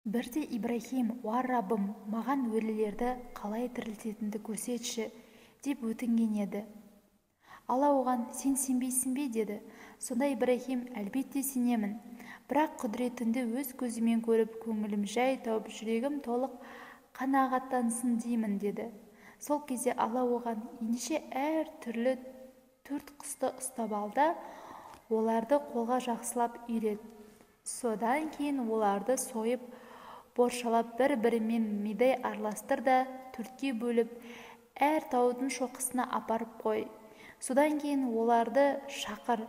Бірде Ибрахим: «Уа Раббым, маған өлілерді қалай тірілтетінді көрсетші», деп өтінген еді. Алла оған: «Сен сенбейсің бе?» деді. Сонда Ибрахим: «Әлбетте сенемін, бірақ құдіретіңді өз көзімен көріп, көңілім жай тауып, жүрегім толық қанағаттансын деймін», деді. Сол кезде Алла оған: «Ендеше әр түрлі 4 құсты ұстап ал да, оларды қолға жақсылап үйрет. Содан кейін оларды сойып, боршалап, бір-бірімен мидай араластыр да 4-ке бөліп, әр таудың шоқысына апарып қой. Содан кейін оларды шақыр.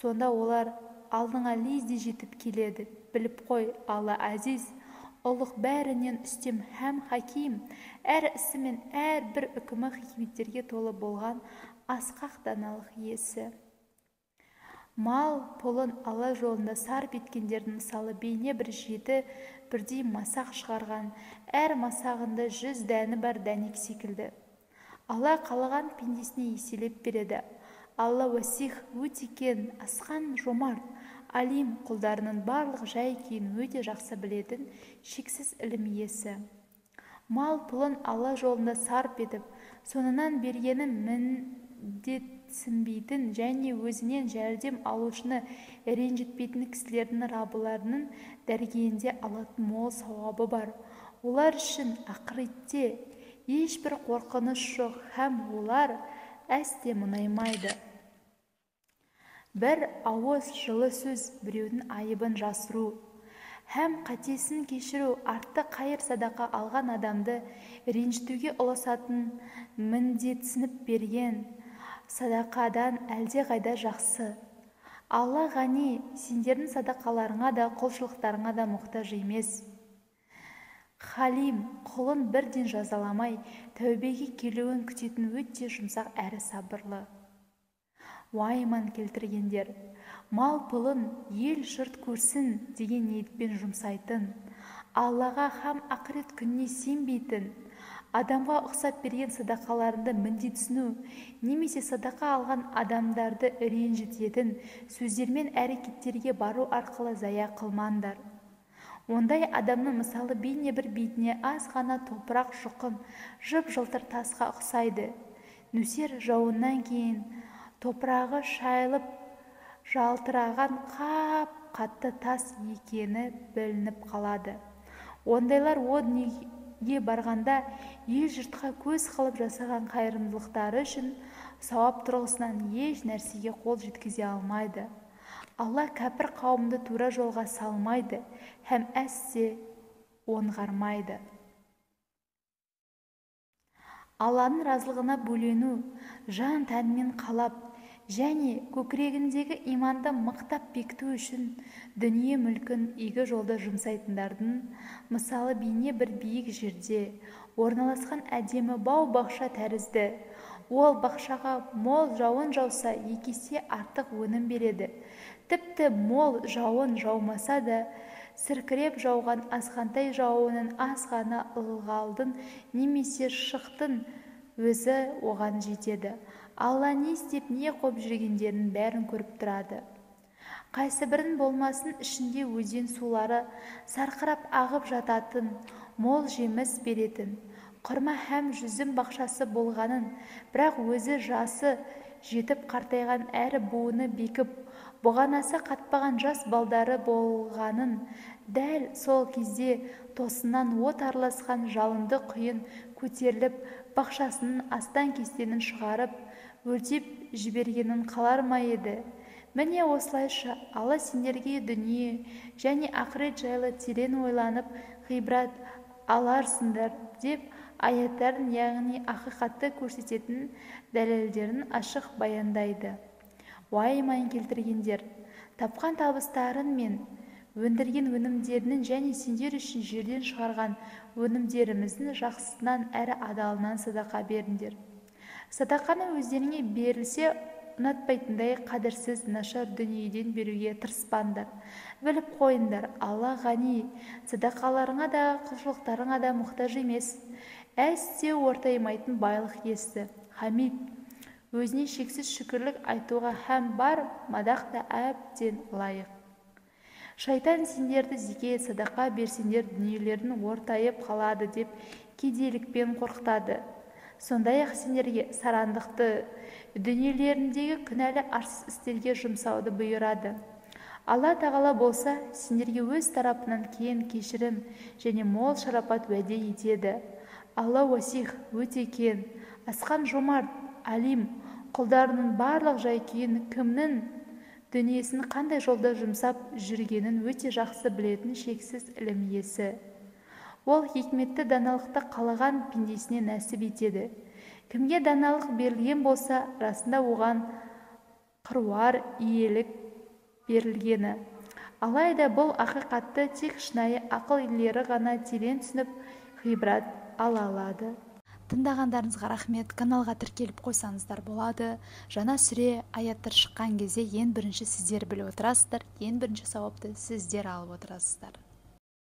Сонда олар алдыңа лезде жетіп келеді. Біліп қой, Алла әзиз, ұлық, бәрінен үстем һәм хаким, әр ісі мен әр бір үкімі хикметтерге толы болған асқақ даналық иесі». Мал пұлын Алла жолында сарп еткендердің мысалы бейне бір 7 бірдей масақ шығарған, әр масағында 100 дәні бар дәнек секілді. Алла қалаған пендесіне еселеп береді. Алла уасих, өте кең, асқан, жомарт, алим, құлдарының барлық жай-күйін өте жақсы білетін шексіз ілім иесі. Мал пұлын Алла жолында сарп етіп, соңынан бергені міндетсінбейтін және өзінен жәрдем алушыны ренжітпейтін кісілердің рабыларының дәргейінде алатын мол сауабы бар. Олар үшін ақыретте ешбір қорқыныш жоқ һәм олар әсте мұнаймайды. Бір ауыз жылы сөз біреудің айыбын жасыру һәм қатесін кешіру артты қайыр садақа алған адамды ренжітуге ұласатын міндетсініп берген садақадан әлдеқайда жақсы. Алла ғани, сендердің садақаларыңа да құлшылықтарыңа да мұқтаж емес. Халим, құлын бірден жазаламай, тәубеге келуін күтетін өте жұмсақ әрі сабырлы. Уайыман келтіргендер, мал пұлын ел жұрт көрсін деген ниетпен жұмсайтын, Аллаға һәм ақырет күніне сенбейтін, адамға ұқсап берген садақаларында міндетсіну немесе садақа алған адамдарды ренжітетін сөздермен әрекеттерге бару арқылы зая қылмаңдар. Ондай адамның мысалы бейне бір бетіне аз ғана топырақ жұқым жып-жылтыр тасқа ұқсайды. Нөсер жауыннан кейін топырағы шайылып жалтыраған қап-қатты тас екені білініп қалады. Ондайлар о дүниеге барғанда ел жұртқа көз қылып жасаған қайырымдылықтары үшін сауап тұрғысынан еш нәрсеге қол жеткізе алмайды. Алла кәпір қауымды тура жолға салмайды һәм әсте оңғармайды. Алланың разылығына бөлену, жан тәнмен қалап және көкірегіндегі иманды мықтап бекіту үшін дүние мүлкін игі жолда жұмсайтындардың мысалы бейне бір биік жерде орналасқан әдемі бау-бақша тәрізді. Ол бақшаға мол жауын жауса 2 есе артық өнім береді. Тіпті мол жауын жаумаса да, сіркіреп жауған азғантай жауынның аз ғана ылғалдың немесе шықтың өзі оған жетеді. Алла не істеп, не қоп жүргендерінің бәрін көріп тұрады. Қайсы бірін болмасын ішінде өзен сулары сарқырап ағып жататын, мол жеміс беретін, құрма һәм жүзім бақшасы болғанын, бірақ өзі жасы жетіп қартайған әрі буыны бекіп, бұғанасы қатпаған жас балдары болғанын, дәл сол кезде тосыннан от араласқан жалынды құйын көтеріліп, бақшасының астан-кестенін шығарып, өртеп жібергенін қалар ма еді? Міне осылайша Алла сендерге дүние және ақырет жайлы терең ойланып ғибрат аларсыңдар деп аяттарын, яғни ақиқатты көрсететін дәлелдерін ашық баяндайды. Уайыман келтіргендер, тапқан табыстарың мен өндірген өнімдерінің және сендер үшін жерден шығарған өнімдеріміздің жақсысынан әрі адалынан садақа беріңдер. Садақаны өздеріңе берілсе ұнатпайтындай қадірсіз нашар дүниеден беруге тырыспаңдар. Біліп қойыңдар, Алла ғани, садақаларыңа да құлшылықтарыңа да мұқтаж емес. Әсте ортаймайтын байлық иесі, хамид, өзіне шексіз шүкірлік айтуға һәм бар мадақ та әбден лайық. Шайтан сендерді зекет садақа берсеңдер дүниелердің ортайып қалады деп кедейлікпен қорқытады. Сондай-ақ сендерге сарандықты, дүниелеріндегі күнәлі арсыз істерге жұмсауды бұйырады. Алла тағала болса, сендерге өз тарапынан кең кешірім және мол шарапат уәде етеді. Алла уасих, өте кең, асқан жомарт, алим, құлдарының барлық жай-күйін, кімнің дүниесін қандай жолда жұмсап жүргенін өте жақсы білетін шексіз ілім иесі. Ол хикметті даналықты қалаған пендесіне нәсіп етеді. Кімге даналық берілген болса, расында оған қыруар иелік берілгені. Алайда бұл ақиқатты тек шынайы ақыл иелері ғана терең түсініп ғибрат ала алады. Тыңдағандарыңызға рахмет. Каналға тіркеліп қойсаңыздар болады. Жаңа сүре, аяттар шыққан кезде ең бірінші сіздер біліп отырасыздар, ең бірінші сауапты сіздер алып отырасыздар.